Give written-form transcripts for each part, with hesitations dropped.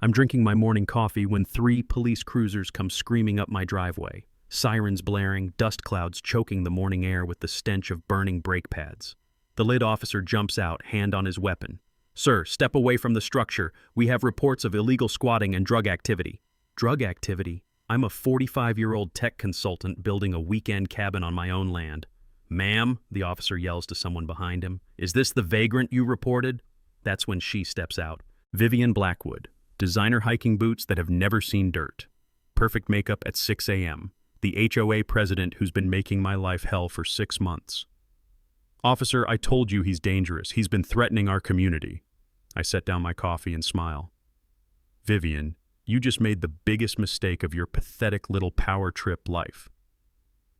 I'm drinking my morning coffee when 3 police cruisers come screaming up my driveway, sirens blaring, dust clouds choking the morning air with the stench of burning brake pads. The lead officer jumps out, hand on his weapon. "Sir, step away from the structure. We have reports of illegal squatting and drug activity." Drug activity? I'm a 45-year-old tech consultant building a weekend cabin on my own land. "Ma'am," the officer yells to someone behind him, "is this the vagrant you reported?" That's when she steps out. Vivian Blackwood, designer hiking boots that have never seen dirt. Perfect makeup at 6 a.m. The HOA president who's been making my life hell for 6 months. "Officer, I told you he's dangerous. He's been threatening our community." I set down my coffee and smile. "Vivian, you just made the biggest mistake of your pathetic little power trip life.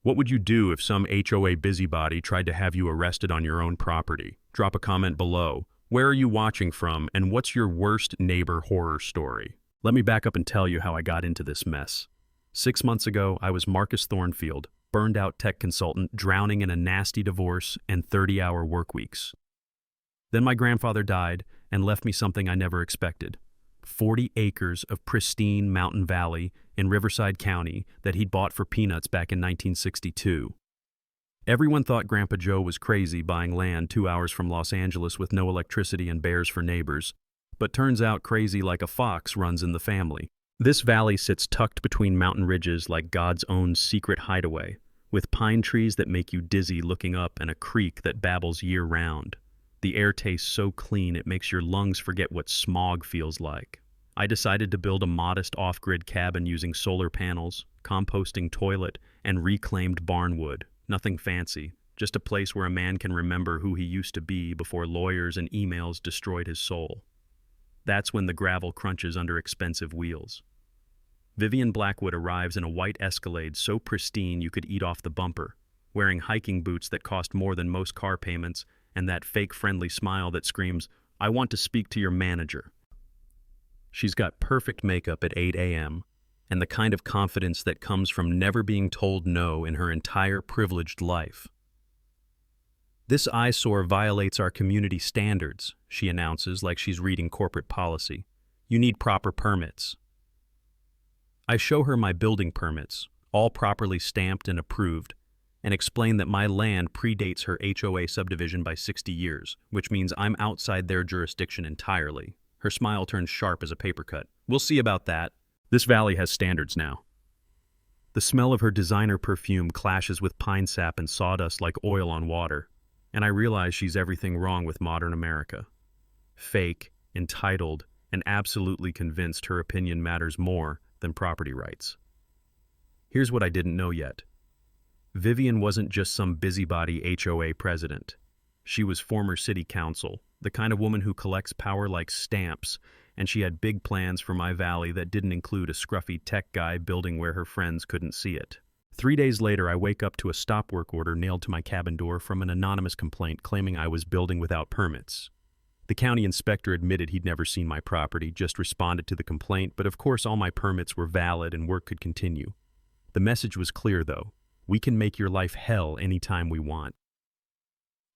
What would you do if some HOA busybody tried to have you arrested on your own property? Drop a comment below. Where are you watching from, and what's your worst neighbor horror story?" Let me back up and tell you how I got into this mess. 6 months ago, I was Marcus Thornfield, burned-out tech consultant, drowning in a nasty divorce and 30-hour work weeks. Then my grandfather died and left me something I never expected. 40 acres of pristine mountain valley in Riverside County that he'd bought for peanuts back in 1962. Everyone thought Grandpa Joe was crazy buying land 2 hours from Los Angeles with no electricity and bears for neighbors, but turns out crazy like a fox runs in the family. This valley sits tucked between mountain ridges like God's own secret hideaway, with pine trees that make you dizzy looking up and a creek that babbles year-round. The air tastes so clean it makes your lungs forget what smog feels like. I decided to build a modest off-grid cabin using solar panels, composting toilet, and reclaimed barn wood. Nothing fancy, just a place where a man can remember who he used to be before lawyers and emails destroyed his soul. That's when the gravel crunches under expensive wheels. Vivian Blackwood arrives in a white Escalade so pristine you could eat off the bumper, wearing hiking boots that cost more than most car payments, and that fake friendly smile that screams, "I want to speak to your manager." She's got perfect makeup at 8 a.m., and the kind of confidence that comes from never being told no in her entire privileged life. "This eyesore violates our community standards," she announces like she's reading corporate policy. "You need proper permits." I show her my building permits, all properly stamped and approved, and explain that my land predates her HOA subdivision by 60 years, which means I'm outside their jurisdiction entirely. Her smile turns sharp as a paper cut. "We'll see about that. This valley has standards now." The smell of her designer perfume clashes with pine sap and sawdust like oil on water, and I realize she's everything wrong with modern America. Fake, entitled, and absolutely convinced her opinion matters more than property rights. Here's what I didn't know yet. Vivian wasn't just some busybody HOA president. She was former city council, the kind of woman who collects power like stamps, and she had big plans for my valley that didn't include a scruffy tech guy building where her friends couldn't see it. 3 days later, I wake up to a stop work order nailed to my cabin door from an anonymous complaint claiming I was building without permits. The county inspector admitted he'd never seen my property, just responded to the complaint, but of course all my permits were valid and work could continue. The message was clear, though. We can make your life hell anytime we want.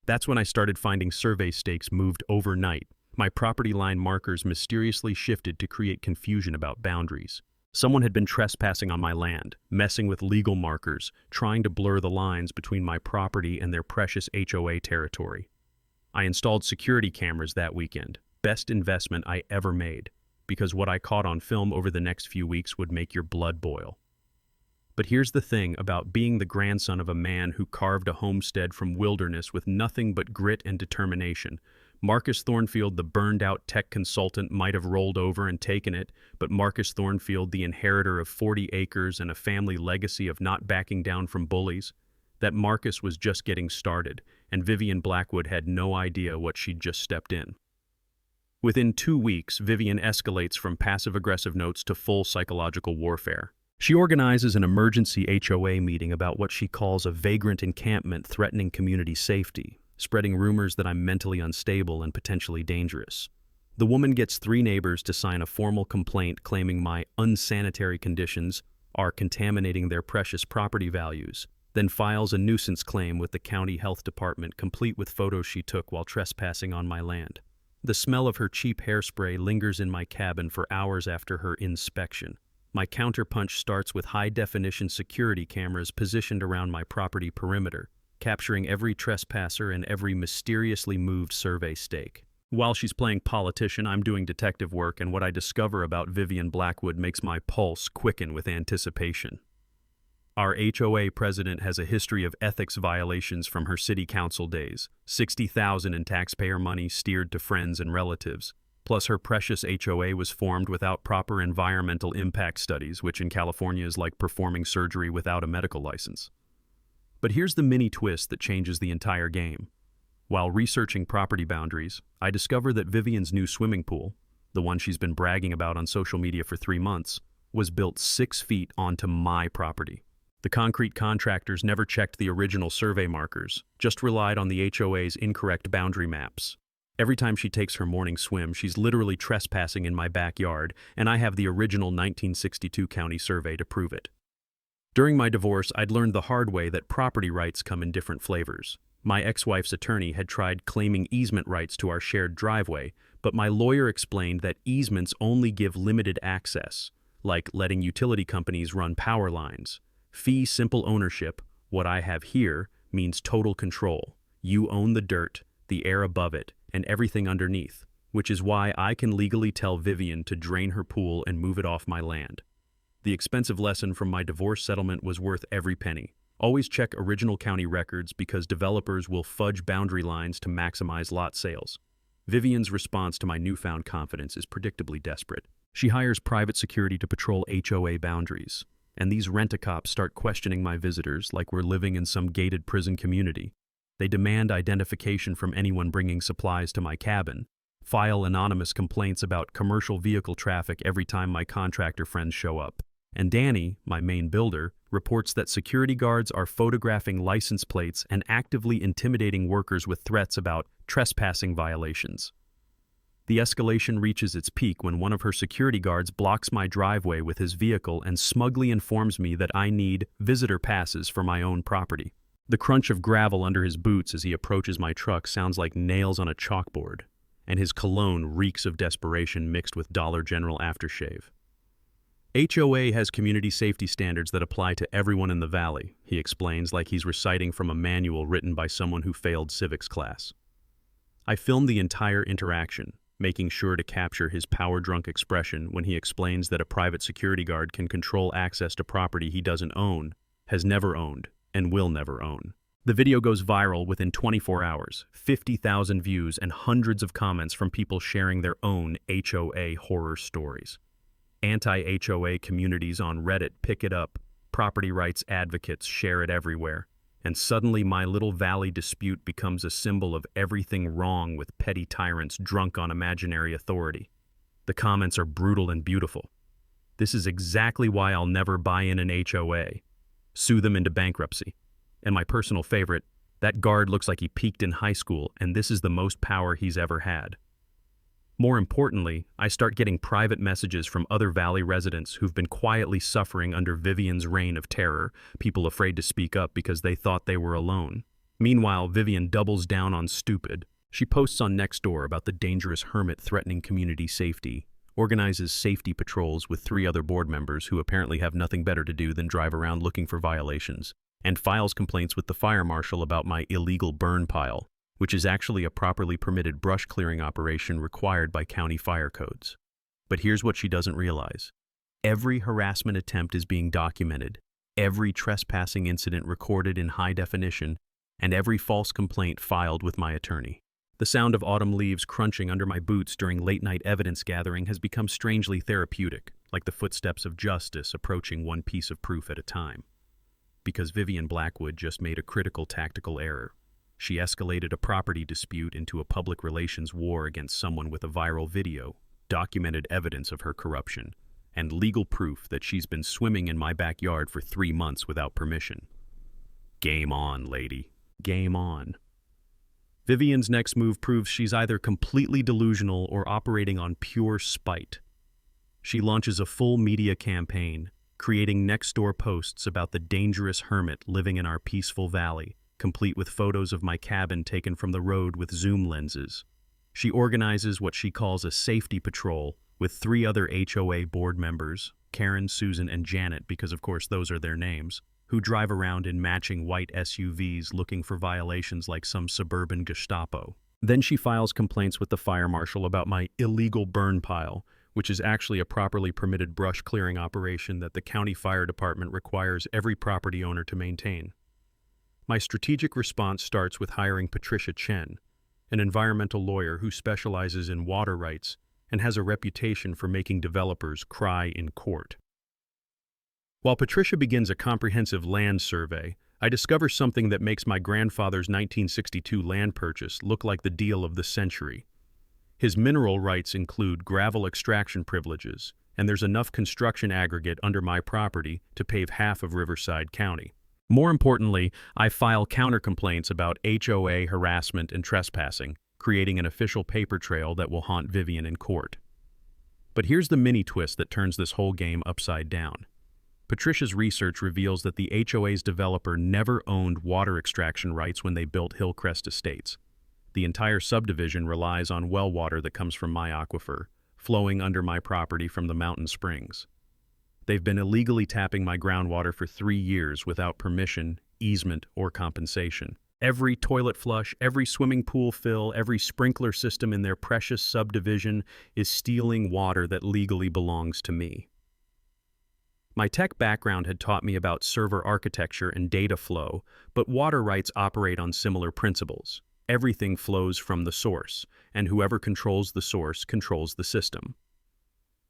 That's when I started finding survey stakes moved overnight. My property line markers mysteriously shifted to create confusion about boundaries. Someone had been trespassing on my land, messing with legal markers, trying to blur the lines between my property and their precious HOA territory. I installed security cameras that weekend, best investment I ever made, because what I caught on film over the next few weeks would make your blood boil. But here's the thing about being the grandson of a man who carved a homestead from wilderness with nothing but grit and determination. Marcus Thornfield, the burned-out tech consultant, might have rolled over and taken it, but Marcus Thornfield, the inheritor of 40 acres and a family legacy of not backing down from bullies, that Marcus was just getting started, and Vivian Blackwood had no idea what she'd just stepped in. Within 2 weeks, Vivian escalates from passive-aggressive notes to full psychological warfare. She organizes an emergency HOA meeting about what she calls a vagrant encampment threatening community safety, spreading rumors that I'm mentally unstable and potentially dangerous. The woman gets 3 neighbors to sign a formal complaint claiming my unsanitary conditions are contaminating their precious property values, then files a nuisance claim with the county health department complete with photos she took while trespassing on my land. The smell of her cheap hairspray lingers in my cabin for hours after her inspection. My counterpunch starts with high-definition security cameras positioned around my property perimeter, capturing every trespasser and every mysteriously moved survey stake. While she's playing politician, I'm doing detective work, and what I discover about Vivian Blackwood makes my pulse quicken with anticipation. Our HOA president has a history of ethics violations from her city council days, $60,000 in taxpayer money steered to friends and relatives. Plus, her precious HOA was formed without proper environmental impact studies, which in California is like performing surgery without a medical license. But here's the mini twist that changes the entire game. While researching property boundaries, I discover that Vivian's new swimming pool, the one she's been bragging about on social media for 3 months, was built 6 feet onto my property. The concrete contractors never checked the original survey markers, just relied on the HOA's incorrect boundary maps. Every time she takes her morning swim, she's literally trespassing in my backyard, and I have the original 1962 county survey to prove it. During my divorce, I'd learned the hard way that property rights come in different flavors. My ex-wife's attorney had tried claiming easement rights to our shared driveway, but my lawyer explained that easements only give limited access, like letting utility companies run power lines. Fee simple ownership, what I have here, means total control. You own the dirt, the air above it, and everything underneath, which is why I can legally tell Vivian to drain her pool and move it off my land. The expensive lesson from my divorce settlement was worth every penny. Always check original county records because developers will fudge boundary lines to maximize lot sales. Vivian's response to my newfound confidence is predictably desperate. She hires private security to patrol HOA boundaries, and these rent-a-cops start questioning my visitors like we're living in some gated prison community. They demand identification from anyone bringing supplies to my cabin, file anonymous complaints about commercial vehicle traffic every time my contractor friends show up. And Danny, my main builder, reports that security guards are photographing license plates and actively intimidating workers with threats about trespassing violations. The escalation reaches its peak when one of her security guards blocks my driveway with his vehicle and smugly informs me that I need visitor passes for my own property. The crunch of gravel under his boots as he approaches my truck sounds like nails on a chalkboard, and his cologne reeks of desperation mixed with Dollar General aftershave. HOA has community safety standards that apply to everyone in the valley, he explains like he's reciting from a manual written by someone who failed civics class. I filmed the entire interaction, making sure to capture his power-drunk expression when he explains that a private security guard can control access to property he doesn't own, has never owned, and will never own. The video goes viral within 24 hours, 50,000 views, and hundreds of comments from people sharing their own HOA horror stories. Anti-HOA communities on Reddit pick it up, property rights advocates share it everywhere, and suddenly my little valley dispute becomes a symbol of everything wrong with petty tyrants drunk on imaginary authority. The comments are brutal and beautiful. This is exactly why I'll never buy in an HOA. Sue them into bankruptcy. And my personal favorite, that guard looks like he peaked in high school, and this is the most power he's ever had. More importantly, I start getting private messages from other Valley residents who've been quietly suffering under Vivian's reign of terror, people afraid to speak up because they thought they were alone. Meanwhile, Vivian doubles down on stupid. She posts on Nextdoor about the dangerous hermit threatening community safety, organizes safety patrols with 3 other board members who apparently have nothing better to do than drive around looking for violations, and files complaints with the fire marshal about my illegal burn pile, which is actually a properly permitted brush clearing operation required by county fire codes. But here's what she doesn't realize. Every harassment attempt is being documented, every trespassing incident recorded in high definition, and every false complaint filed with my attorney. The sound of autumn leaves crunching under my boots during late-night evidence gathering has become strangely therapeutic, like the footsteps of justice approaching one piece of proof at a time. Because Vivian Blackwood just made a critical tactical error. She escalated a property dispute into a public relations war against someone with a viral video, documented evidence of her corruption, and legal proof that she's been swimming in my backyard for 3 months without permission. Game on, lady. Game on. Vivian's next move proves she's either completely delusional or operating on pure spite. She launches a full media campaign, creating Nextdoor posts about the dangerous hermit living in our peaceful valley, complete with photos of my cabin taken from the road with zoom lenses. She organizes what she calls a safety patrol with 3 other HOA board members, Karen, Susan, and Janet, because of course those are their names, who drive around in matching white SUVs looking for violations like some suburban Gestapo. Then she files complaints with the fire marshal about my illegal burn pile, which is actually a properly permitted brush clearing operation that the county fire department requires every property owner to maintain. My strategic response starts with hiring Patricia Chen, an environmental lawyer who specializes in water rights and has a reputation for making developers cry in court. While Patricia begins a comprehensive land survey, I discover something that makes my grandfather's 1962 land purchase look like the deal of the century. His mineral rights include gravel extraction privileges, and there's enough construction aggregate under my property to pave half of Riverside County. More importantly, I file counter-complaints about HOA harassment and trespassing, creating an official paper trail that will haunt Vivian in court. But here's the mini-twist that turns this whole game upside down. Patricia's research reveals that the HOA's developer never owned water extraction rights when they built Hillcrest Estates. The entire subdivision relies on well water that comes from my aquifer, flowing under my property from the mountain springs. They've been illegally tapping my groundwater for 3 years without permission, easement, or compensation. Every toilet flush, every swimming pool fill, every sprinkler system in their precious subdivision is stealing water that legally belongs to me. My tech background had taught me about server architecture and data flow, but water rights operate on similar principles. Everything flows from the source, and whoever controls the source controls the system.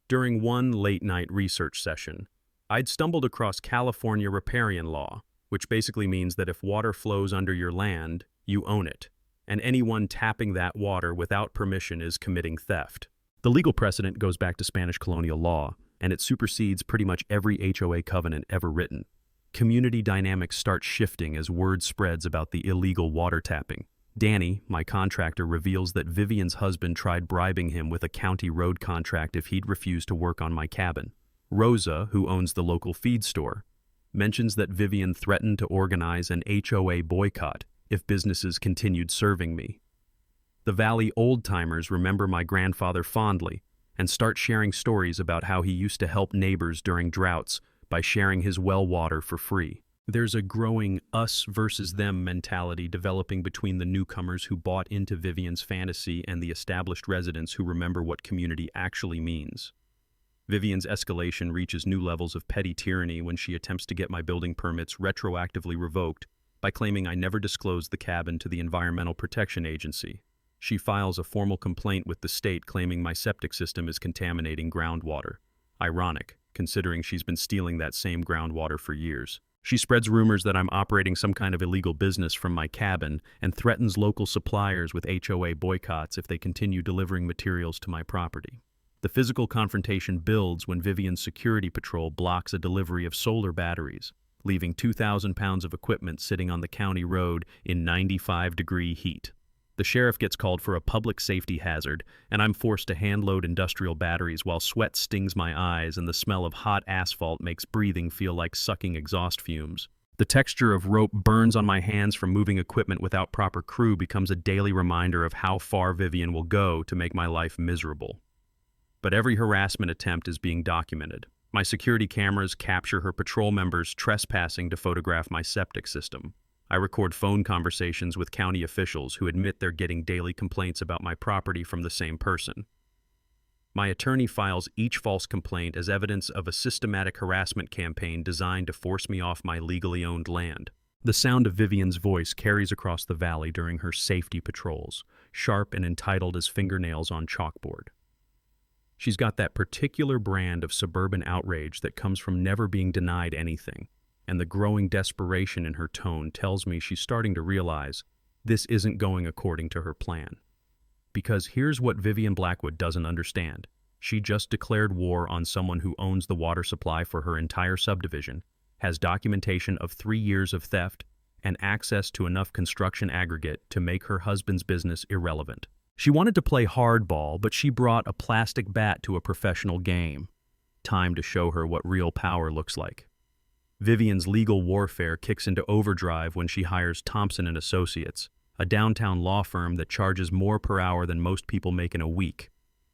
During one late-night research session, I'd stumbled across California riparian law, which basically means that if water flows under your land, you own it, and anyone tapping that water without permission is committing theft. The legal precedent goes back to Spanish colonial law, and it supersedes pretty much every HOA covenant ever written. Community dynamics start shifting as word spreads about the illegal water tapping. Danny, my contractor, reveals that Vivian's husband tried bribing him with a county road contract if he'd refuse to work on my cabin. Rosa, who owns the local feed store, mentions that Vivian threatened to organize an HOA boycott if businesses continued serving me. The Valley old-timers remember my grandfather fondly and start sharing stories about how he used to help neighbors during droughts by sharing his well water for free. There's a growing us versus them mentality developing between the newcomers who bought into Vivian's fantasy and the established residents who remember what community actually means. Vivian's escalation reaches new levels of petty tyranny when she attempts to get my building permits retroactively revoked by claiming I never disclosed the cabin to the Environmental Protection Agency. She files a formal complaint with the state claiming my septic system is contaminating groundwater. Ironic, considering she's been stealing that same groundwater for years. She spreads rumors that I'm operating some kind of illegal business from my cabin and threatens local suppliers with HOA boycotts if they continue delivering materials to my property. The physical confrontation builds when Vivian's security patrol blocks a delivery of solar batteries, leaving 2,000 pounds of equipment sitting on the county road in 95-degree heat. The sheriff gets called for a public safety hazard, and I'm forced to hand-load industrial batteries while sweat stings my eyes and the smell of hot asphalt makes breathing feel like sucking exhaust fumes. The texture of rope burns on my hands from moving equipment without proper crew becomes a daily reminder of how far Vivian will go to make my life miserable. But every harassment attempt is being documented. My security cameras capture her patrol members trespassing to photograph my septic system. I record phone conversations with county officials who admit they're getting daily complaints about my property from the same person. My attorney files each false complaint as evidence of a systematic harassment campaign designed to force me off my legally owned land. The sound of Vivian's voice carries across the valley during her safety patrols, sharp and entitled as fingernails on chalkboard. She's got that particular brand of suburban outrage that comes from never being denied anything, and the growing desperation in her tone tells me she's starting to realize this isn't going according to her plan. Because here's what Vivian Blackwood doesn't understand. She just declared war on someone who owns the water supply for her entire subdivision, has documentation of 3 years of theft, and access to enough construction aggregate to make her husband's business irrelevant. She wanted to play hardball, but she brought a plastic bat to a professional game. Time to show her what real power looks like. Vivian's legal warfare kicks into overdrive when she hires Thompson & Associates, a downtown law firm that charges more per hour than most people make in a week.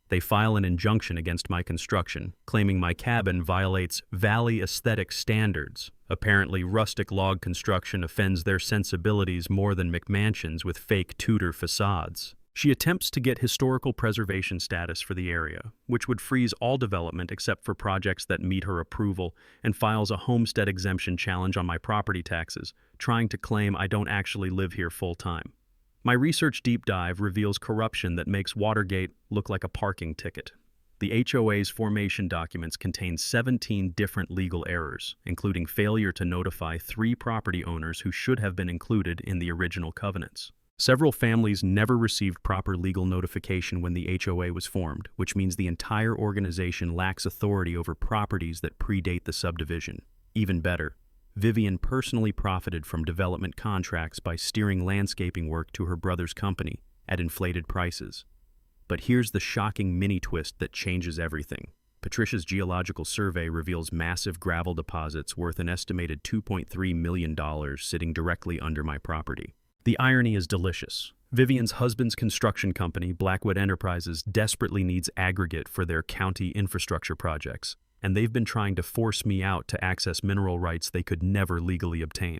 They file an injunction against my construction, claiming my cabin violates Valley aesthetic standards. Apparently, rustic log construction offends their sensibilities more than McMansions with fake Tudor facades. She attempts to get historical preservation status for the area, which would freeze all development except for projects that meet her approval, and files a homestead exemption challenge on my property taxes, trying to claim I don't actually live here full-time. My research deep dive reveals corruption that makes Watergate look like a parking ticket. The HOA's formation documents contain 17 different legal errors, including failure to notify 3 property owners who should have been included in the original covenants. Several families never received proper legal notification when the HOA was formed, which means the entire organization lacks authority over properties that predate the subdivision. Even better, Vivian personally profited from development contracts by steering landscaping work to her brother's company at inflated prices. But here's the shocking mini-twist that changes everything. Patricia's geological survey reveals massive gravel deposits worth an estimated $2.3 million sitting directly under my property. The irony is delicious. Vivian's husband's construction company, Blackwood Enterprises, desperately needs aggregate for their county infrastructure projects, and they've been trying to force me out to access mineral rights they could never legally obtain.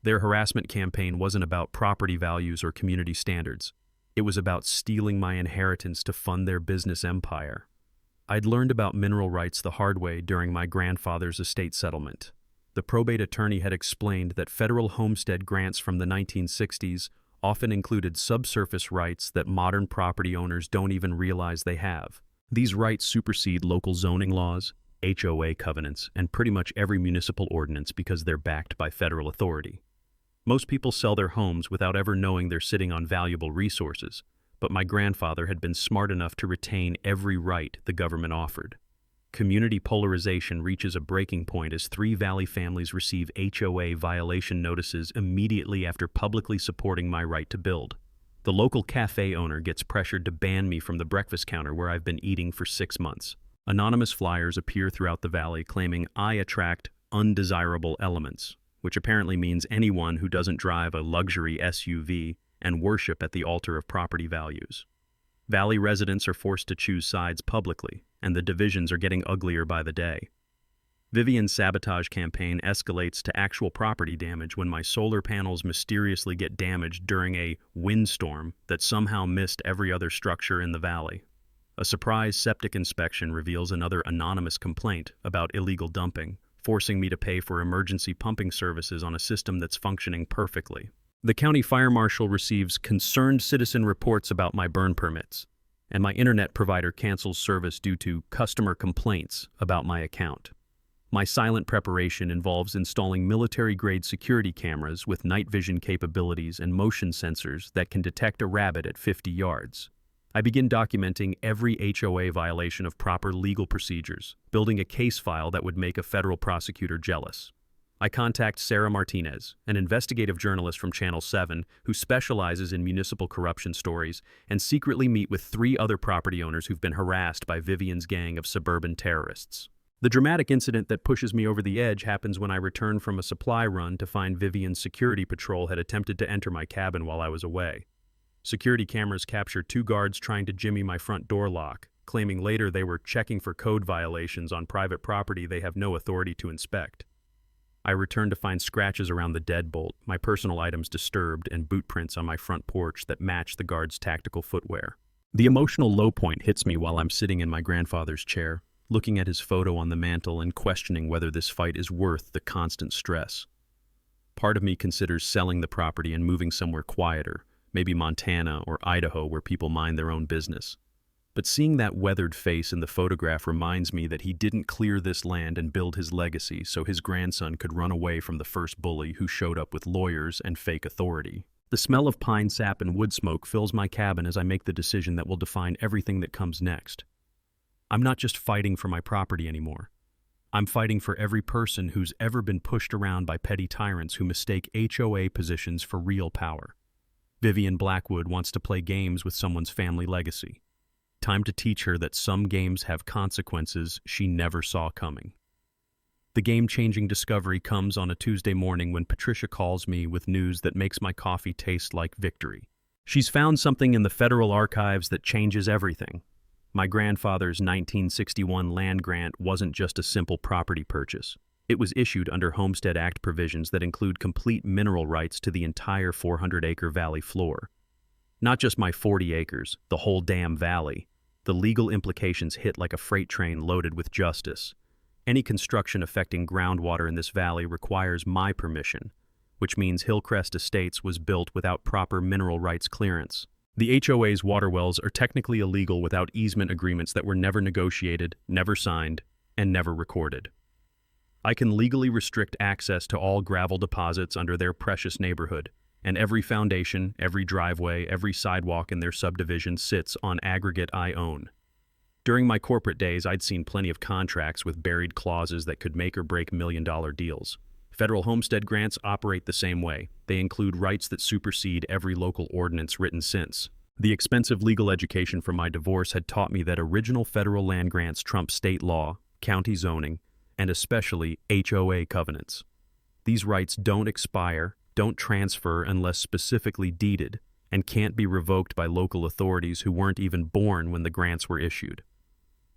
Their harassment campaign wasn't about property values or community standards. It was about stealing my inheritance to fund their business empire. I'd learned about mineral rights the hard way during my grandfather's estate settlement. The probate attorney had explained that federal homestead grants from the 1960s often included subsurface rights that modern property owners don't even realize they have. These rights supersede local zoning laws, HOA covenants, and pretty much every municipal ordinance because they're backed by federal authority. Most people sell their homes without ever knowing they're sitting on valuable resources, but my grandfather had been smart enough to retain every right the government offered. Community polarization reaches a breaking point as 3 Valley families receive HOA violation notices immediately after publicly supporting my right to build. The local cafe owner gets pressured to ban me from the breakfast counter where I've been eating for 6 months. Anonymous flyers appear throughout the valley claiming I attract undesirable elements, which apparently means anyone who doesn't drive a luxury SUV and worship at the altar of property values. Valley residents are forced to choose sides publicly, and the divisions are getting uglier by the day. Vivian's sabotage campaign escalates to actual property damage when my solar panels mysteriously get damaged during a windstorm that somehow missed every other structure in the valley. A surprise septic inspection reveals another anonymous complaint about illegal dumping, forcing me to pay for emergency pumping services on a system that's functioning perfectly. The county fire marshal receives concerned citizen reports about my burn permits, and my internet provider cancels service due to customer complaints about my account. My silent preparation involves installing military-grade security cameras with night vision capabilities and motion sensors that can detect a rabbit at 50 yards. I begin documenting every HOA violation of proper legal procedures, building a case file that would make a federal prosecutor jealous. I contact Sarah Martinez, an investigative journalist from Channel 7 who specializes in municipal corruption stories, and secretly meet with 3 other property owners who've been harassed by Vivian's gang of suburban terrorists. The dramatic incident that pushes me over the edge happens when I return from a supply run to find Vivian's security patrol had attempted to enter my cabin while I was away. Security cameras captured 2 guards trying to jimmy my front door lock, claiming later they were checking for code violations on private property they have no authority to inspect. I return to find scratches around the deadbolt, my personal items disturbed, and boot prints on my front porch that match the guards' tactical footwear. The emotional low point hits me while I'm sitting in my grandfather's chair, looking at his photo on the mantel and questioning whether this fight is worth the constant stress. Part of me considers selling the property and moving somewhere quieter, maybe Montana or Idaho where people mind their own business. But seeing that weathered face in the photograph reminds me that he didn't clear this land and build his legacy so his grandson could run away from the first bully who showed up with lawyers and fake authority. The smell of pine sap and wood smoke fills my cabin as I make the decision that will define everything that comes next. I'm not just fighting for my property anymore. I'm fighting for every person who's ever been pushed around by petty tyrants who mistake HOA positions for real power. Vivian Blackwood wants to play games with someone's family legacy. Time to teach her that some games have consequences she never saw coming. The game-changing discovery comes on a Tuesday morning when Patricia calls me with news that makes my coffee taste like victory. She's found something in the federal archives that changes everything. My grandfather's 1961 land grant wasn't just a simple property purchase. It was issued under Homestead Act provisions that include complete mineral rights to the entire 400-acre valley floor. Not just my 40 acres, the whole damn valley. The legal implications hit like a freight train loaded with justice. Any construction affecting groundwater in this valley requires my permission, which means Hillcrest Estates was built without proper mineral rights clearance. The HOA's water wells are technically illegal without easement agreements that were never negotiated, never signed, and never recorded. I can legally restrict access to all gravel deposits under their precious neighborhood, and every foundation, every driveway, every sidewalk in their subdivision sits on aggregate I own. During my corporate days, I'd seen plenty of contracts with buried clauses that could make or break million-dollar deals. Federal homestead grants operate the same way. They include rights that supersede every local ordinance written since. The expensive legal education from my divorce had taught me that original federal land grants trump state law, county zoning, and especially HOA covenants. These rights don't expire, don't transfer unless specifically deeded, and can't be revoked by local authorities who weren't even born when the grants were issued.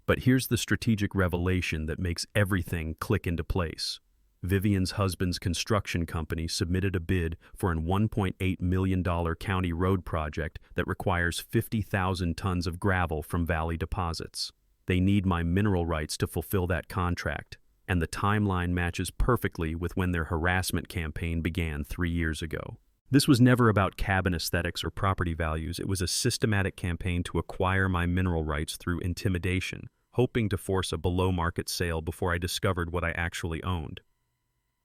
But here's the strategic revelation that makes everything click into place. Vivian's husband's construction company submitted a bid for an $1.8 million county road project that requires 50,000 tons of gravel from valley deposits. They need my mineral rights to fulfill that contract, and the timeline matches perfectly with when their harassment campaign began 3 years ago. This was never about cabin aesthetics or property values. It was a systematic campaign to acquire my mineral rights through intimidation, hoping to force a below-market sale before I discovered what I actually owned.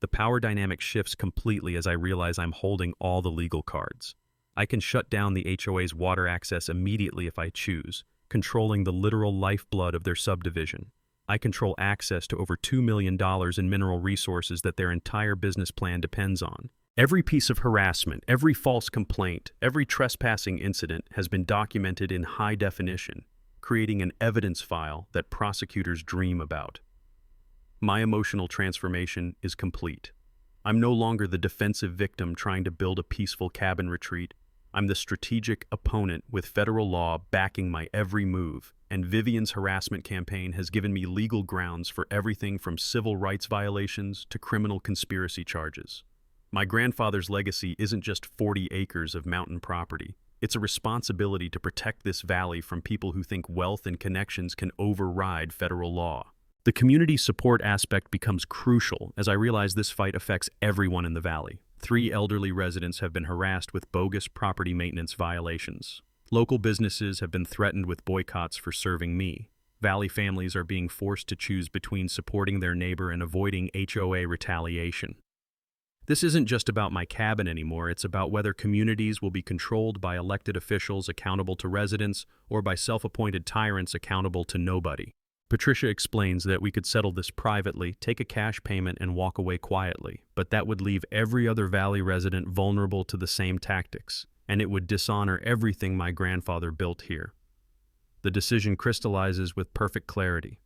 The power dynamic shifts completely as I realize I'm holding all the legal cards. I can shut down the HOA's water access immediately if I choose, controlling the literal lifeblood of their subdivision. I control access to over $2 million in mineral resources that their entire business plan depends on. Every piece of harassment, every false complaint, every trespassing incident has been documented in high definition, creating an evidence file that prosecutors dream about. My emotional transformation is complete. I'm no longer the defensive victim trying to build a peaceful cabin retreat. I'm the strategic opponent with federal law backing my every move, and Vivian's harassment campaign has given me legal grounds for everything from civil rights violations to criminal conspiracy charges. My grandfather's legacy isn't just 40 acres of mountain property. It's a responsibility to protect this valley from people who think wealth and connections can override federal law. The community support aspect becomes crucial as I realize this fight affects everyone in the valley. 3 elderly residents have been harassed with bogus property maintenance violations. Local businesses have been threatened with boycotts for serving me. Valley families are being forced to choose between supporting their neighbor and avoiding HOA retaliation. This isn't just about my cabin anymore, it's about whether communities will be controlled by elected officials accountable to residents or by self-appointed tyrants accountable to nobody. Patricia explains that we could settle this privately, take a cash payment, and walk away quietly, but that would leave every other valley resident vulnerable to the same tactics, and it would dishonor everything my grandfather built here. The decision crystallizes with perfect clarity.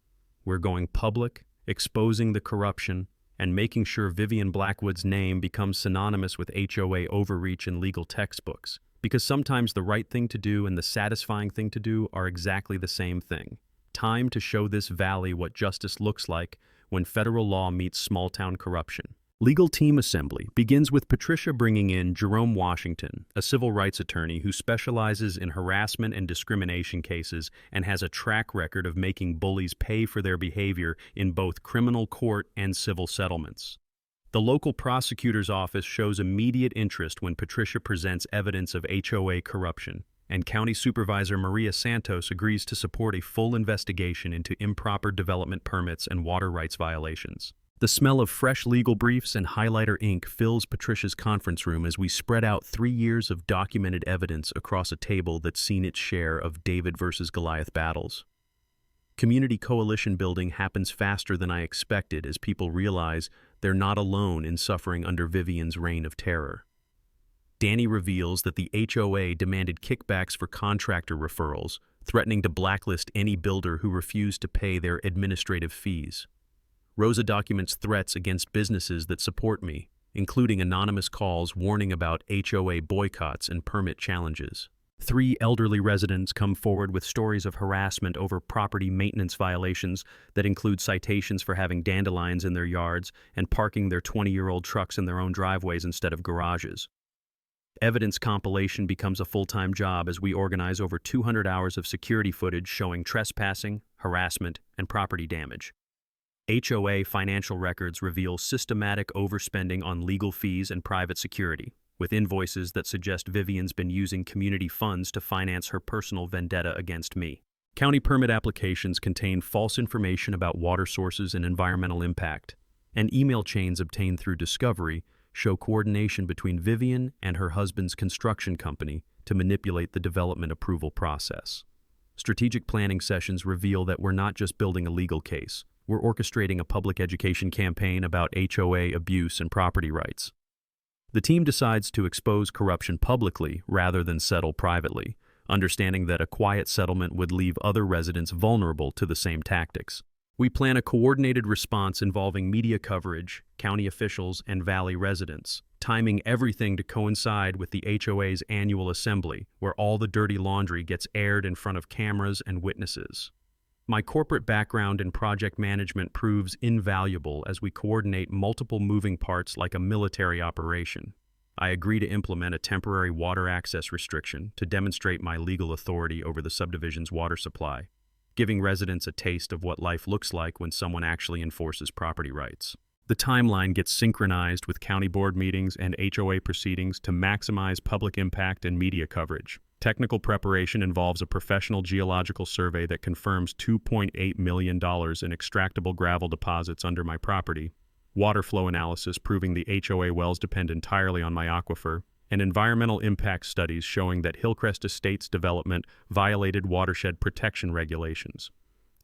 We're going public, exposing the corruption, and making sure Vivian Blackwood's name becomes synonymous with HOA overreach in legal textbooks, because sometimes the right thing to do and the satisfying thing to do are exactly the same thing. Time to show this valley what justice looks like when federal law meets small-town corruption. Legal team assembly begins with Patricia bringing in Jerome Washington, a civil rights attorney who specializes in harassment and discrimination cases and has a track record of making bullies pay for their behavior in both criminal court and civil settlements. The local prosecutor's office shows immediate interest when Patricia presents evidence of HOA corruption, and County Supervisor Maria Santos agrees to support a full investigation into improper development permits and water rights violations. The smell of fresh legal briefs and highlighter ink fills Patricia's conference room as we spread out 3 years of documented evidence across a table that's seen its share of David versus Goliath battles. Community coalition building happens faster than I expected as people realize they're not alone in suffering under Vivian's reign of terror. Danny reveals that the HOA demanded kickbacks for contractor referrals, threatening to blacklist any builder who refused to pay their administrative fees. Rosa documents threats against businesses that support me, including anonymous calls warning about HOA boycotts and permit challenges. 3 elderly residents come forward with stories of harassment over property maintenance violations that include citations for having dandelions in their yards and parking their 20-year-old trucks in their own driveways instead of garages. Evidence compilation becomes a full-time job as we organize over 200 hours of security footage showing trespassing, harassment, and property damage. HOA financial records reveal systematic overspending on legal fees and private security, with invoices that suggest Vivian's been using community funds to finance her personal vendetta against me. County permit applications contain false information about water sources and environmental impact, and email chains obtained through discovery show coordination between Vivian and her husband's construction company to manipulate the development approval process. Strategic planning sessions reveal that we're not just building a legal case, we're orchestrating a public education campaign about HOA abuse and property rights. The team decides to expose corruption publicly rather than settle privately, understanding that a quiet settlement would leave other residents vulnerable to the same tactics. We plan a coordinated response involving media coverage, county officials, and valley residents, timing everything to coincide with the HOA's annual assembly, where all the dirty laundry gets aired in front of cameras and witnesses. My corporate background in project management proves invaluable as we coordinate multiple moving parts like a military operation. I agree to implement a temporary water access restriction to demonstrate my legal authority over the subdivision's water supply, giving residents a taste of what life looks like when someone actually enforces property rights. The timeline gets synchronized with county board meetings and HOA proceedings to maximize public impact and media coverage. Technical preparation involves a professional geological survey that confirms $2.8 million in extractable gravel deposits under my property, water flow analysis proving the HOA wells depend entirely on my aquifer, and environmental impact studies showing that Hillcrest Estates development violated watershed protection regulations.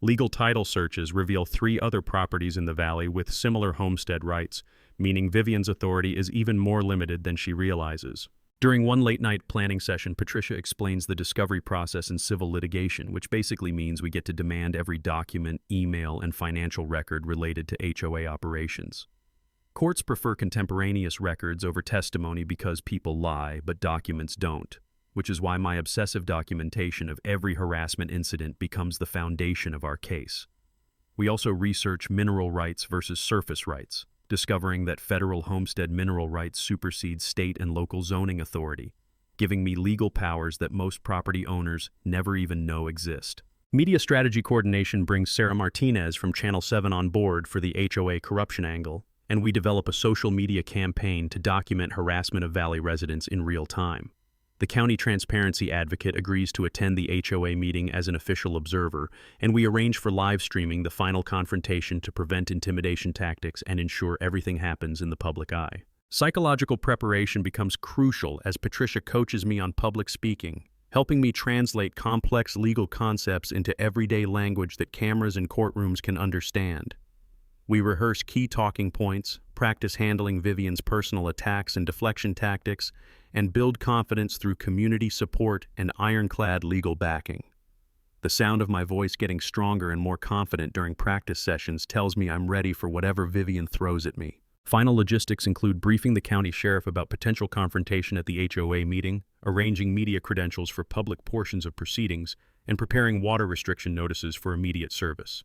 Legal title searches reveal 3 other properties in the valley with similar homestead rights, meaning Vivian's authority is even more limited than she realizes. During one late-night planning session, Patricia explains the discovery process in civil litigation, which basically means we get to demand every document, email, and financial record related to HOA operations. Courts prefer contemporaneous records over testimony because people lie, but documents don't, which is why my obsessive documentation of every harassment incident becomes the foundation of our case. We also research mineral rights versus surface rights, discovering that federal homestead mineral rights supersede state and local zoning authority, giving me legal powers that most property owners never even know exist. Media strategy coordination brings Sarah Martinez from Channel 7 on board for the HOA corruption angle, and we develop a social media campaign to document harassment of Valley residents in real time. The county transparency advocate agrees to attend the HOA meeting as an official observer, and we arrange for live streaming the final confrontation to prevent intimidation tactics and ensure everything happens in the public eye. Psychological preparation becomes crucial as Patricia coaches me on public speaking, helping me translate complex legal concepts into everyday language that cameras and courtrooms can understand. We rehearse key talking points, practice handling Vivian's personal attacks and deflection tactics, and build confidence through community support and ironclad legal backing. The sound of my voice getting stronger and more confident during practice sessions tells me I'm ready for whatever Vivian throws at me. Final logistics include briefing the county sheriff about potential confrontation at the HOA meeting, arranging media credentials for public portions of proceedings, and preparing water restriction notices for immediate service.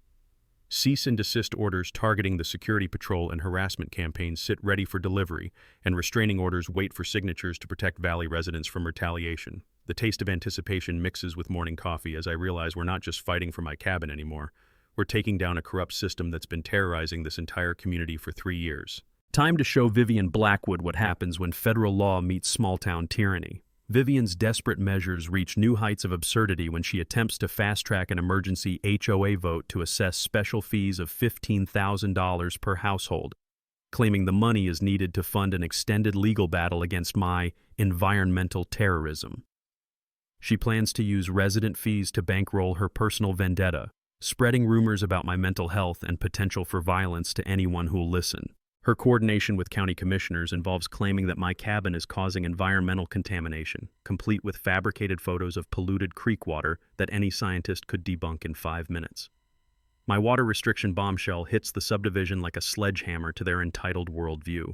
Cease and desist orders targeting the security patrol and harassment campaigns sit ready for delivery, and restraining orders wait for signatures to protect Valley residents from retaliation. The taste of anticipation mixes with morning coffee as I realize we're not just fighting for my cabin anymore. We're taking down a corrupt system that's been terrorizing this entire community for 3 years. Time to show Vivian Blackwood what happens when federal law meets small-town tyranny. Vivian's desperate measures reach new heights of absurdity when she attempts to fast-track an emergency HOA vote to assess special fees of $15,000 per household, claiming the money is needed to fund an extended legal battle against my environmental terrorism. She plans to use resident fees to bankroll her personal vendetta, spreading rumors about my mental health and potential for violence to anyone who'll listen. Her coordination with county commissioners involves claiming that my cabin is causing environmental contamination, complete with fabricated photos of polluted creek water that any scientist could debunk in 5 minutes. My water restriction bombshell hits the subdivision like a sledgehammer to their entitled worldview.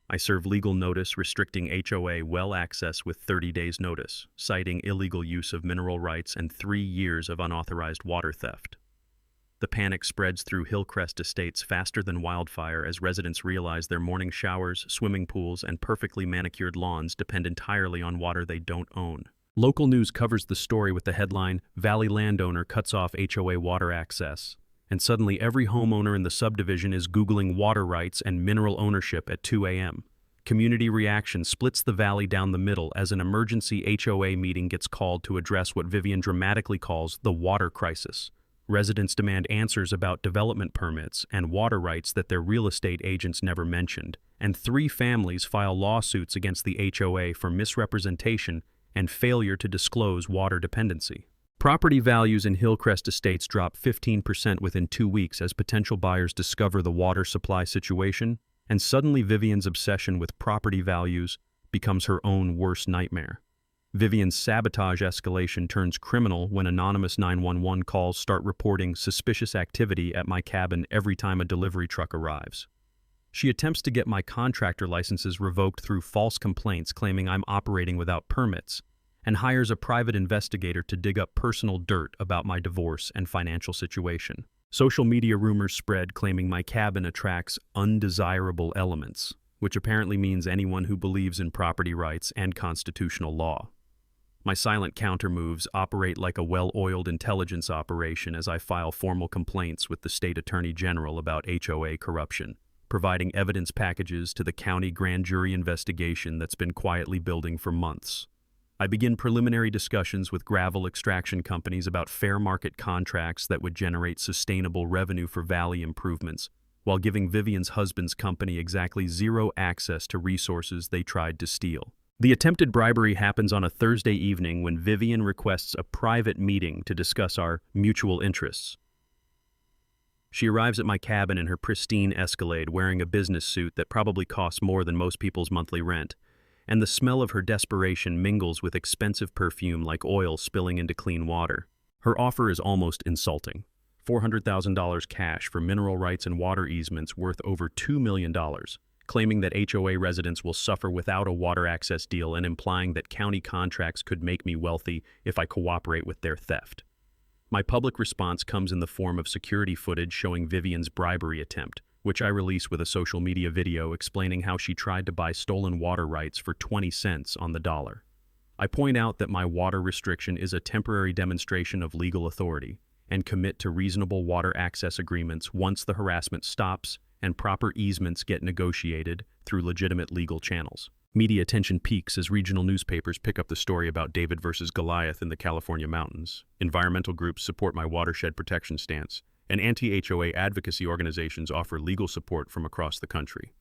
I serve legal notice restricting HOA well access with 30 days notice, citing illegal use of mineral rights and 3 years of unauthorized water theft. The panic spreads through Hillcrest Estates faster than wildfire as residents realize their morning showers, swimming pools, and perfectly manicured lawns depend entirely on water they don't own. Local news covers the story with the headline, "Valley Landowner Cuts Off HOA Water Access." And suddenly every homeowner in the subdivision is Googling water rights and mineral ownership at 2 a.m. Community reaction splits the valley down the middle as an emergency HOA meeting gets called to address what Vivian dramatically calls the water crisis. Residents demand answers about development permits and water rights that their real estate agents never mentioned, and 3 families file lawsuits against the HOA for misrepresentation and failure to disclose water dependency. Property values in Hillcrest Estates drop 15% within 2 weeks as potential buyers discover the water supply situation, and suddenly Vivian's obsession with property values becomes her own worst nightmare. Vivian's sabotage escalation turns criminal when anonymous 911 calls start reporting suspicious activity at my cabin every time a delivery truck arrives. She attempts to get my contractor licenses revoked through false complaints claiming I'm operating without permits, and hires a private investigator to dig up personal dirt about my divorce and financial situation. Social media rumors spread claiming my cabin attracts undesirable elements, which apparently means anyone who believes in property rights and constitutional law. My silent countermoves operate like a well-oiled intelligence operation as I file formal complaints with the state attorney general about HOA corruption, providing evidence packages to the county grand jury investigation that's been quietly building for months. I begin preliminary discussions with gravel extraction companies about fair market contracts that would generate sustainable revenue for valley improvements, while giving Vivian's husband's company exactly 0 access to resources they tried to steal. The attempted bribery happens on a Thursday evening when Vivian requests a private meeting to discuss our mutual interests. She arrives at my cabin in her pristine Escalade wearing a business suit that probably costs more than most people's monthly rent, and the smell of her desperation mingles with expensive perfume like oil spilling into clean water. Her offer is almost insulting. $400,000 cash for mineral rights and water easements worth over $2 million, claiming that HOA residents will suffer without a water access deal and implying that county contracts could make me wealthy if I cooperate with their theft. My public response comes in the form of security footage showing Vivian's bribery attempt, which I release with a social media video explaining how she tried to buy stolen water rights for 20 cents on the dollar. I point out that my water restriction is a temporary demonstration of legal authority and commit to reasonable water access agreements once the harassment stops and proper easements get negotiated through legitimate legal channels. Media attention peaks as regional newspapers pick up the story about David versus Goliath in the California mountains. Environmental groups support my watershed protection stance, and anti-HOA advocacy organizations offer legal support from across the country.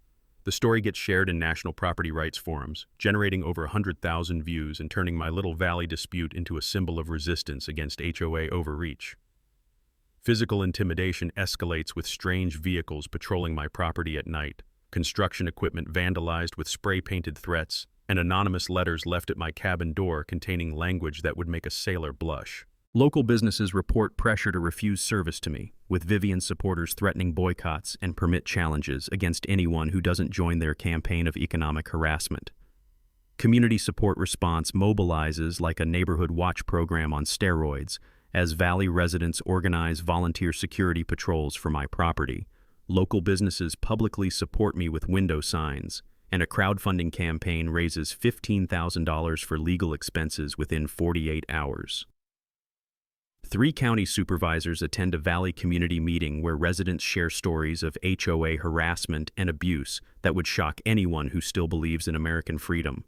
The story gets shared in national property rights forums, generating over 100,000 views and turning my little valley dispute into a symbol of resistance against HOA overreach. Physical intimidation escalates with strange vehicles patrolling my property at night, construction equipment vandalized with spray-painted threats, and anonymous letters left at my cabin door containing language that would make a sailor blush. Local businesses report pressure to refuse service to me, with Vivian supporters threatening boycotts and permit challenges against anyone who doesn't join their campaign of economic harassment. Community support response mobilizes like a neighborhood watch program on steroids as Valley residents organize volunteer security patrols for my property. Local businesses publicly support me with window signs, and a crowdfunding campaign raises $15,000 for legal expenses within 48 hours. 3 county supervisors attend a Valley community meeting where residents share stories of HOA harassment and abuse that would shock anyone who still believes in American freedom.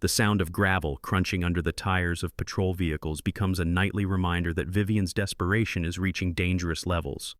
The sound of gravel crunching under the tires of patrol vehicles becomes a nightly reminder that Vivian's desperation is reaching dangerous levels.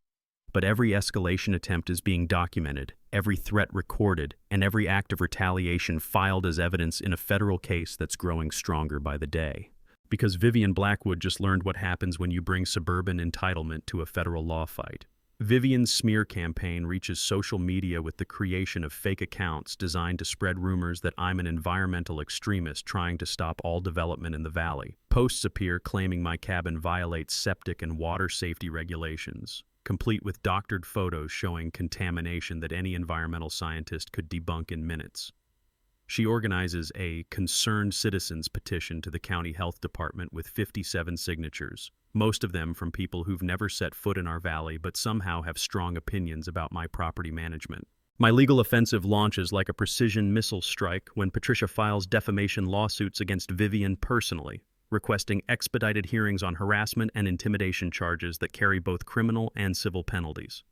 But every escalation attempt is being documented, every threat recorded, and every act of retaliation filed as evidence in a federal case that's growing stronger by the day. Because Vivian Blackwood just learned what happens when you bring suburban entitlement to a federal law fight. Vivian's smear campaign reaches social media with the creation of fake accounts designed to spread rumors that I'm an environmental extremist trying to stop all development in the valley. Posts appear claiming my cabin violates septic and water safety regulations. complete with doctored photos showing contamination that any environmental scientist could debunk in minutes. She organizes a concerned citizens petition to the county health department with 57 signatures, most of them from people who've never set foot in our valley but somehow have strong opinions about my property management. My legal offensive launches like a precision missile strike when Patricia files defamation lawsuits against Vivian personally, requesting expedited hearings on harassment and intimidation charges that carry both criminal and civil penalties.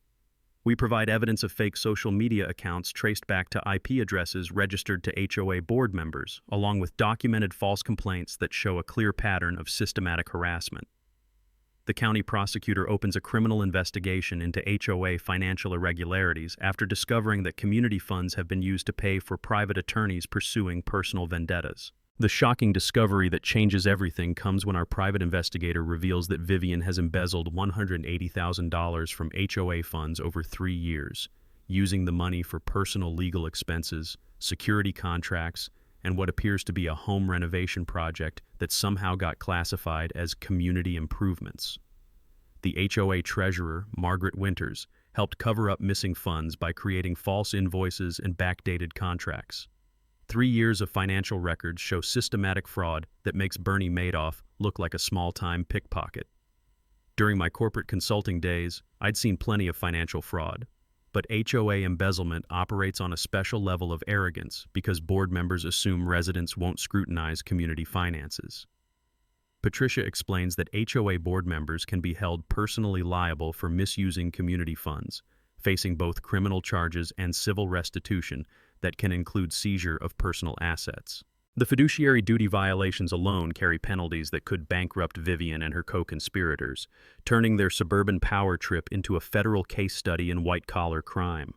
We provide evidence of fake social media accounts traced back to IP addresses registered to HOA board members, along with documented false complaints that show a clear pattern of systematic harassment. The county prosecutor opens a criminal investigation into HOA financial irregularities after discovering that community funds have been used to pay for private attorneys pursuing personal vendettas. The shocking discovery that changes everything comes when our private investigator reveals that Vivian has embezzled $180,000 from HOA funds over 3 years, using the money for personal legal expenses, security contracts, and what appears to be a home renovation project that somehow got classified as community improvements. The HOA treasurer, Margaret Winters, helped cover up missing funds by creating false invoices and backdated contracts. 3 years of financial records show systematic fraud that makes Bernie Madoff look like a small-time pickpocket. During my corporate consulting days, I'd seen plenty of financial fraud, but HOA embezzlement operates on a special level of arrogance because board members assume residents won't scrutinize community finances. Patricia explains that HOA board members can be held personally liable for misusing community funds, facing both criminal charges and civil restitution that can include seizure of personal assets. The fiduciary duty violations alone carry penalties that could bankrupt Vivian and her co-conspirators, turning their suburban power trip into a federal case study in white-collar crime.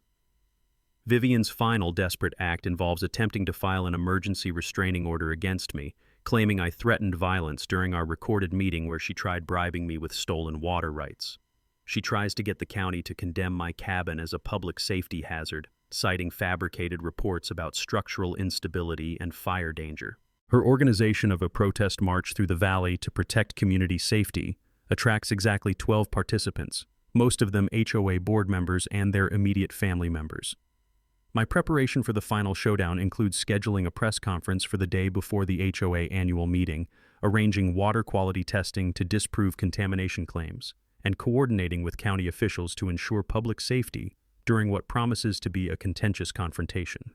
Vivian's final desperate act involves attempting to file an emergency restraining order against me, claiming I threatened violence during our recorded meeting where she tried bribing me with stolen water rights. She tries to get the county to condemn my cabin as a public safety hazard, citing fabricated reports about structural instability and fire danger. Her organization of a protest march through the valley to protect community safety attracts exactly 12 participants, most of them HOA board members and their immediate family members. My preparation for the final showdown includes scheduling a press conference for the day before the HOA annual meeting, arranging water quality testing to disprove contamination claims, and coordinating with county officials to ensure public safety during what promises to be a contentious confrontation.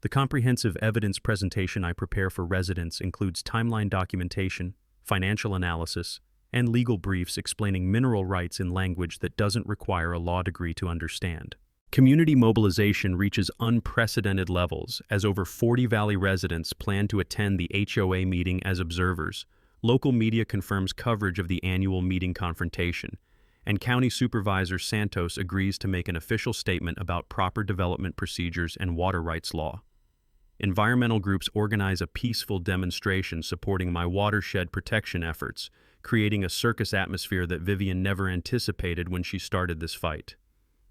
The comprehensive evidence presentation I prepare for residents includes timeline documentation, financial analysis, and legal briefs explaining mineral rights in language that doesn't require a law degree to understand. Community mobilization reaches unprecedented levels as over 40 Valley residents plan to attend the HOA meeting as observers. Local media confirms coverage of the annual meeting confrontation, and County Supervisor Santos agrees to make an official statement about proper development procedures and water rights law. Environmental groups organize a peaceful demonstration supporting my watershed protection efforts, creating a circus atmosphere that Vivian never anticipated when she started this fight.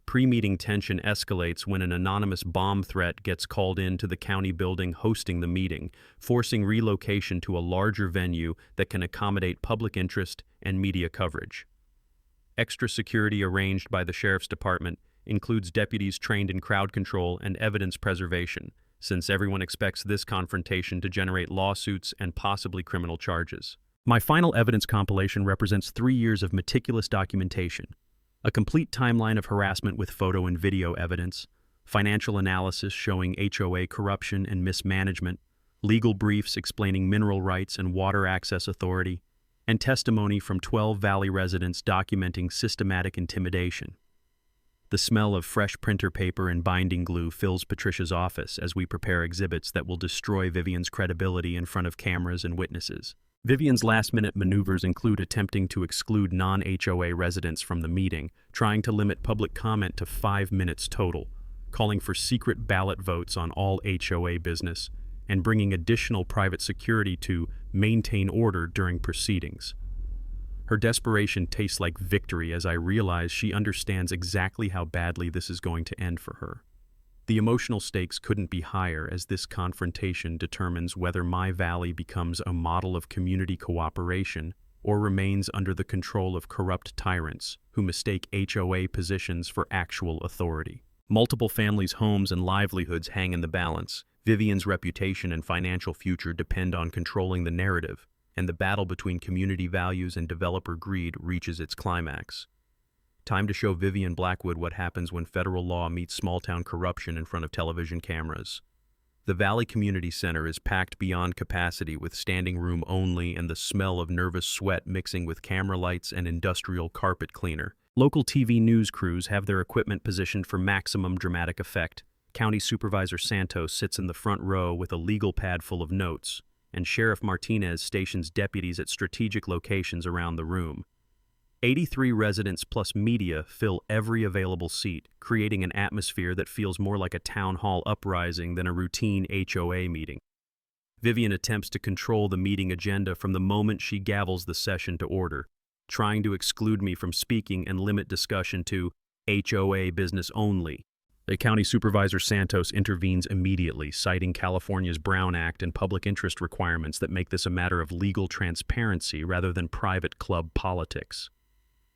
Pre-meeting tension escalates when an anonymous bomb threat gets called in to the county building hosting the meeting, forcing relocation to a larger venue that can accommodate public interest and media coverage. Extra security arranged by the Sheriff's Department includes deputies trained in crowd control and evidence preservation, since everyone expects this confrontation to generate lawsuits and possibly criminal charges. My final evidence compilation represents 3 years of meticulous documentation, a complete timeline of harassment with photo and video evidence, financial analysis showing HOA corruption and mismanagement, legal briefs explaining mineral rights and water access authority, and testimony from 12 Valley residents documenting systematic intimidation. The smell of fresh printer paper and binding glue fills Patricia's office as we prepare exhibits that will destroy Vivian's credibility in front of cameras and witnesses. Vivian's last-minute maneuvers include attempting to exclude non-HOA residents from the meeting, trying to limit public comment to 5 minutes total, calling for secret ballot votes on all HOA business, and bringing additional private security to maintain order during proceedings. Her desperation tastes like victory as I realize she understands exactly how badly this is going to end for her. The emotional stakes couldn't be higher as this confrontation determines whether my valley becomes a model of community cooperation or remains under the control of corrupt tyrants who mistake HOA positions for actual authority. Multiple families' homes and livelihoods hang in the balance. Vivian's reputation and financial future depend on controlling the narrative, and the battle between community values and developer greed reaches its climax. Time to show Vivian Blackwood what happens when federal law meets small-town corruption in front of television cameras. The Valley Community Center is packed beyond capacity with standing room only and the smell of nervous sweat mixing with camera lights and industrial carpet cleaner. Local TV news crews have their equipment positioned for maximum dramatic effect. County Supervisor Santos sits in the front row with a legal pad full of notes, and Sheriff Martinez stations deputies at strategic locations around the room. 83 residents plus media fill every available seat, creating an atmosphere that feels more like a town hall uprising than a routine HOA meeting. Vivian attempts to control the meeting agenda from the moment she gavels the session to order, trying to exclude me from speaking and limit discussion to HOA business only. The County Supervisor Santos intervenes immediately, citing California's Brown Act and public interest requirements that make this a matter of legal transparency rather than private club politics.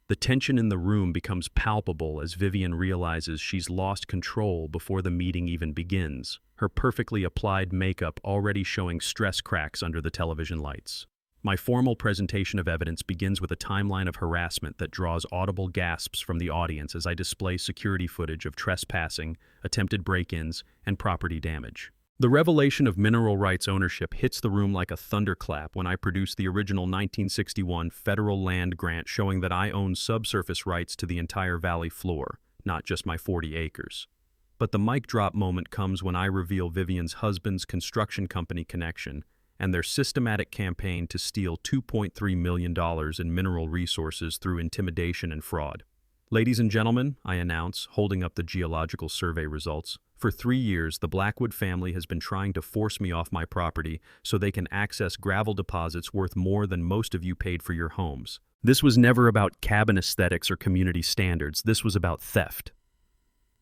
The tension in the room becomes palpable as Vivian realizes she's lost control before the meeting even begins, her perfectly applied makeup already showing stress cracks under the television lights. My formal presentation of evidence begins with a timeline of harassment that draws audible gasps from the audience as I display security footage of trespassing, attempted break-ins, and property damage. The revelation of mineral rights ownership hits the room like a thunderclap when I produce the original 1961 federal land grant showing that I own subsurface rights to the entire valley floor, not just my 40 acres. But the mic drop moment comes when I reveal Vivian's husband's construction company connection and their systematic campaign to steal $2.3 million in mineral resources through intimidation and fraud. Ladies and gentlemen, I announce, holding up the geological survey results, for 3 years the Blackwood family has been trying to force me off my property so they can access gravel deposits worth more than most of you paid for your homes. This was never about cabin aesthetics or community standards. This was about theft.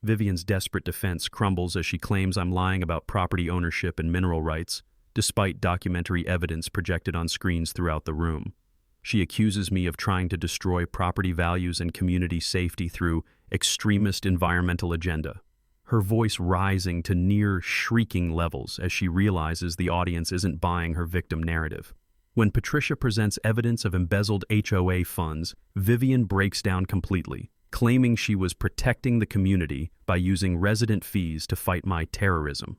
Vivian's desperate defense crumbles as she claims I'm lying about property ownership and mineral rights, despite documentary evidence projected on screens throughout the room. She accuses me of trying to destroy property values and community safety through extremist environmental agenda, her voice rising to near shrieking levels as she realizes the audience isn't buying her victim narrative. When Patricia presents evidence of embezzled HOA funds, Vivian breaks down completely, claiming she was protecting the community by using resident fees to fight my terrorism.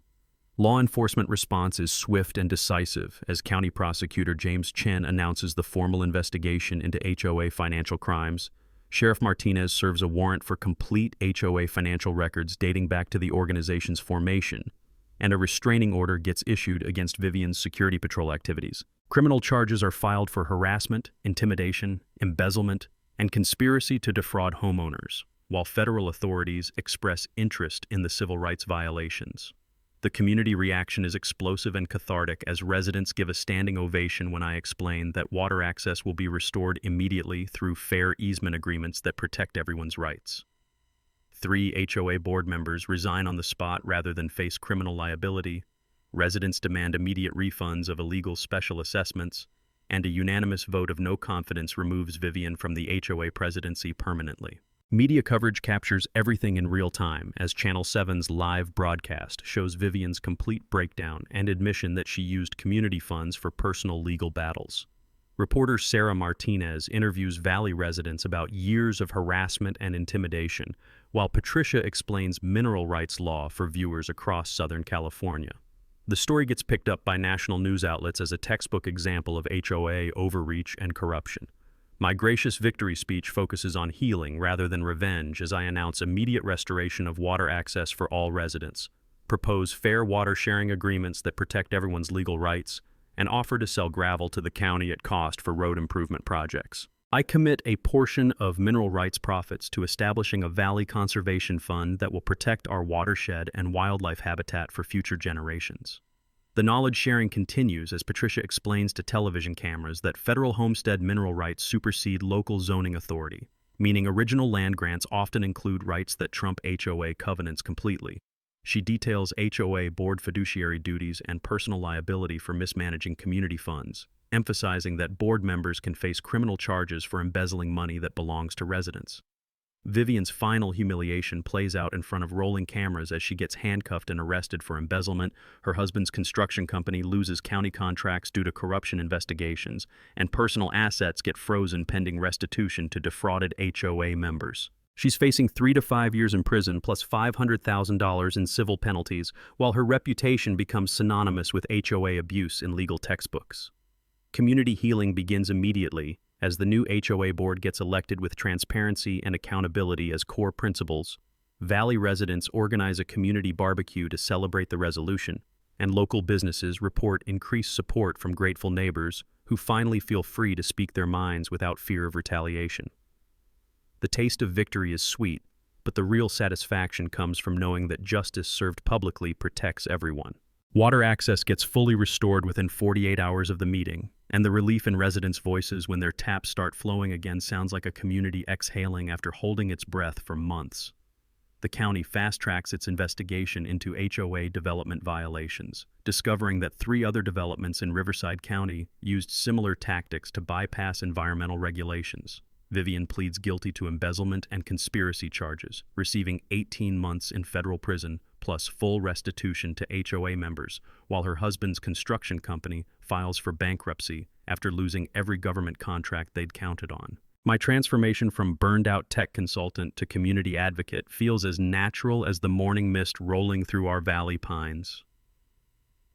Law enforcement response is swift and decisive as County Prosecutor James Chen announces the formal investigation into HOA financial crimes. Sheriff Martinez serves a warrant for complete HOA financial records dating back to the organization's formation, and a restraining order gets issued against Vivian's security patrol activities. Criminal charges are filed for harassment, intimidation, embezzlement, and conspiracy to defraud homeowners, while federal authorities express interest in the civil rights violations. The community reaction is explosive and cathartic as residents give a standing ovation when I explain that water access will be restored immediately through fair easement agreements that protect everyone's rights. 3 HOA board members resign on the spot rather than face criminal liability. Residents demand immediate refunds of illegal special assessments, and a unanimous vote of no confidence removes Vivian from the HOA presidency permanently. Media coverage captures everything in real time as Channel 7's live broadcast shows Vivian's complete breakdown and admission that she used community funds for personal legal battles. Reporter Sarah Martinez interviews Valley residents about years of harassment and intimidation, while Patricia explains mineral rights law for viewers across Southern California. The story gets picked up by national news outlets as a textbook example of HOA overreach and corruption. My gracious victory speech focuses on healing rather than revenge as I announce immediate restoration of water access for all residents, propose fair water sharing agreements that protect everyone's legal rights, and offer to sell gravel to the county at cost for road improvement projects. I commit a portion of mineral rights profits to establishing a valley conservation fund that will protect our watershed and wildlife habitat for future generations. The knowledge sharing continues as Patricia explains to television cameras that federal homestead mineral rights supersede local zoning authority, meaning original land grants often include rights that trump HOA covenants completely. She details HOA board fiduciary duties and personal liability for mismanaging community funds, emphasizing that board members can face criminal charges for embezzling money that belongs to residents. Vivian's final humiliation plays out in front of rolling cameras as she gets handcuffed and arrested for embezzlement. Her husband's construction company loses county contracts due to corruption investigations, and personal assets get frozen pending restitution to defrauded HOA members. She's facing 3 to 5 years in prison plus $500,000 in civil penalties, while her reputation becomes synonymous with HOA abuse in legal textbooks. Community healing begins immediately as the new HOA board gets elected with transparency and accountability as core principles. Valley residents organize a community barbecue to celebrate the resolution, and local businesses report increased support from grateful neighbors who finally feel free to speak their minds without fear of retaliation. The taste of victory is sweet, but the real satisfaction comes from knowing that justice served publicly protects everyone. Water access gets fully restored within 48 hours of the meeting, and the relief in residents' voices when their taps start flowing again sounds like a community exhaling after holding its breath for months. The county fast-tracks its investigation into HOA development violations, discovering that 3 other developments in Riverside County used similar tactics to bypass environmental regulations. Vivian pleads guilty to embezzlement and conspiracy charges, receiving 18 months in federal prison plus full restitution to HOA members, while her husband's construction company files for bankruptcy after losing every government contract they'd counted on. My transformation from burned-out tech consultant to community advocate feels as natural as the morning mist rolling through our valley pines.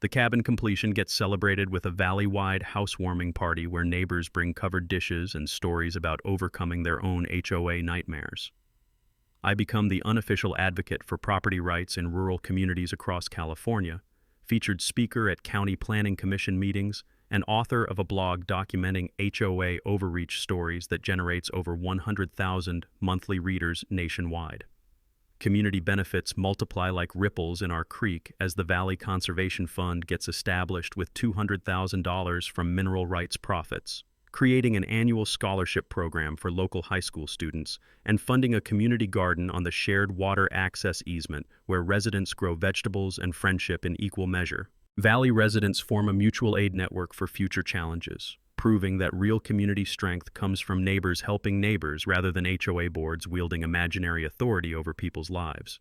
The cabin completion gets celebrated with a valley-wide housewarming party where neighbors bring covered dishes and stories about overcoming their own HOA nightmares. I become the unofficial advocate for property rights in rural communities across California, featured speaker at County Planning Commission meetings, and author of a blog documenting HOA overreach stories that generates over 100,000 monthly readers nationwide. Community benefits multiply like ripples in our creek as the Valley Conservation Fund gets established with $200,000 from mineral rights profits, creating an annual scholarship program for local high school students, and funding a community garden on the shared water access easement where residents grow vegetables and friendship in equal measure. Valley residents form a mutual aid network for future challenges, proving that real community strength comes from neighbors helping neighbors rather than HOA boards wielding imaginary authority over people's lives.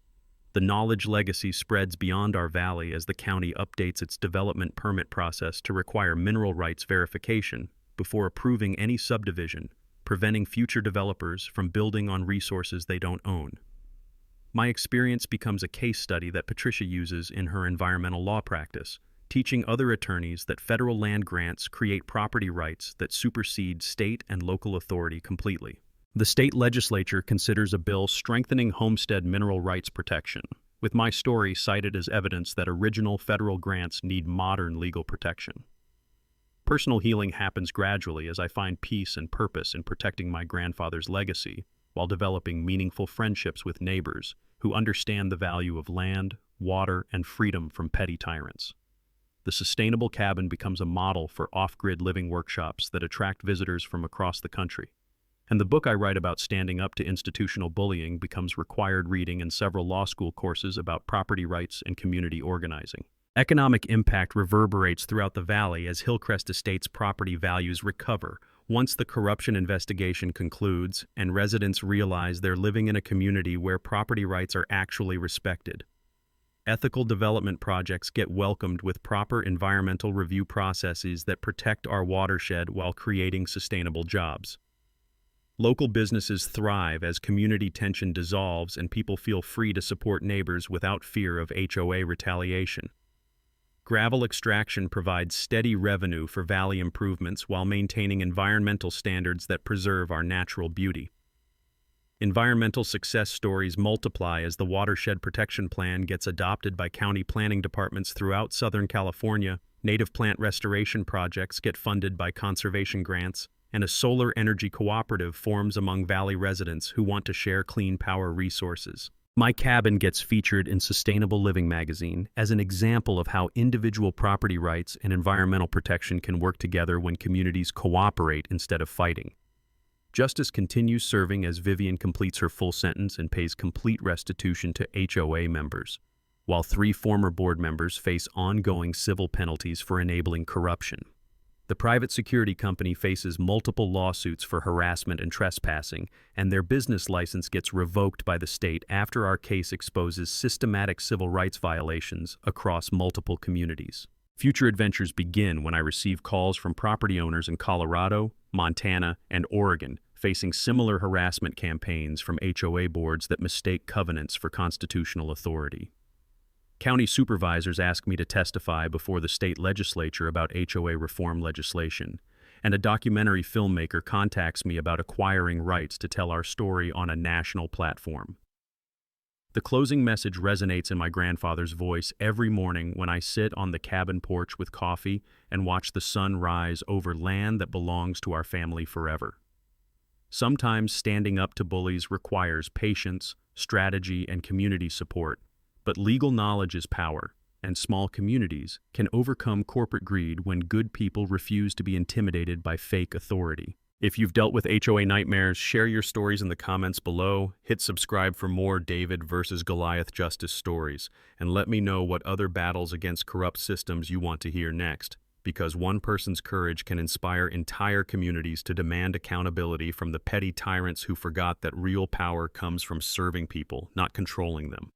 The knowledge legacy spreads beyond our valley as the county updates its development permit process to require mineral rights verification before approving any subdivision, preventing future developers from building on resources they don't own. My experience becomes a case study that Patricia uses in her environmental law practice, teaching other attorneys that federal land grants create property rights that supersede state and local authority completely. The state legislature considers a bill strengthening homestead mineral rights protection, with my story cited as evidence that original federal grants need modern legal protection. Personal healing happens gradually as I find peace and purpose in protecting my grandfather's legacy while developing meaningful friendships with neighbors who understand the value of land, water, and freedom from petty tyrants. The sustainable cabin becomes a model for off-grid living workshops that attract visitors from across the country. And the book I write about standing up to institutional bullying becomes required reading in several law school courses about property rights and community organizing. Economic impact reverberates throughout the valley as Hillcrest Estates property values recover once the corruption investigation concludes and residents realize they're living in a community where property rights are actually respected. Ethical development projects get welcomed with proper environmental review processes that protect our watershed while creating sustainable jobs. Local businesses thrive as community tension dissolves and people feel free to support neighbors without fear of HOA retaliation. Gravel extraction provides steady revenue for valley improvements while maintaining environmental standards that preserve our natural beauty. Environmental success stories multiply as the Watershed Protection Plan gets adopted by county planning departments throughout Southern California, native plant restoration projects get funded by conservation grants, and a solar energy cooperative forms among valley residents who want to share clean power resources. My cabin gets featured in Sustainable Living magazine as an example of how individual property rights and environmental protection can work together when communities cooperate instead of fighting. Justice continues serving as Vivian completes her full sentence and pays complete restitution to HOA members, while 3 former board members face ongoing civil penalties for enabling corruption. The private security company faces multiple lawsuits for harassment and trespassing, and their business license gets revoked by the state after our case exposes systematic civil rights violations across multiple communities. Future adventures begin when I receive calls from property owners in Colorado, Montana, and Oregon facing similar harassment campaigns from HOA boards that mistake covenants for constitutional authority. County supervisors ask me to testify before the state legislature about HOA reform legislation, and a documentary filmmaker contacts me about acquiring rights to tell our story on a national platform. The closing message resonates in my grandfather's voice every morning when I sit on the cabin porch with coffee and watch the sun rise over land that belongs to our family forever. Sometimes standing up to bullies requires patience, strategy, and community support. But legal knowledge is power, and small communities can overcome corporate greed when good people refuse to be intimidated by fake authority. If you've dealt with HOA nightmares, share your stories in the comments below, hit subscribe for more David versus Goliath justice stories, and let me know what other battles against corrupt systems you want to hear next, because one person's courage can inspire entire communities to demand accountability from the petty tyrants who forgot that real power comes from serving people, not controlling them.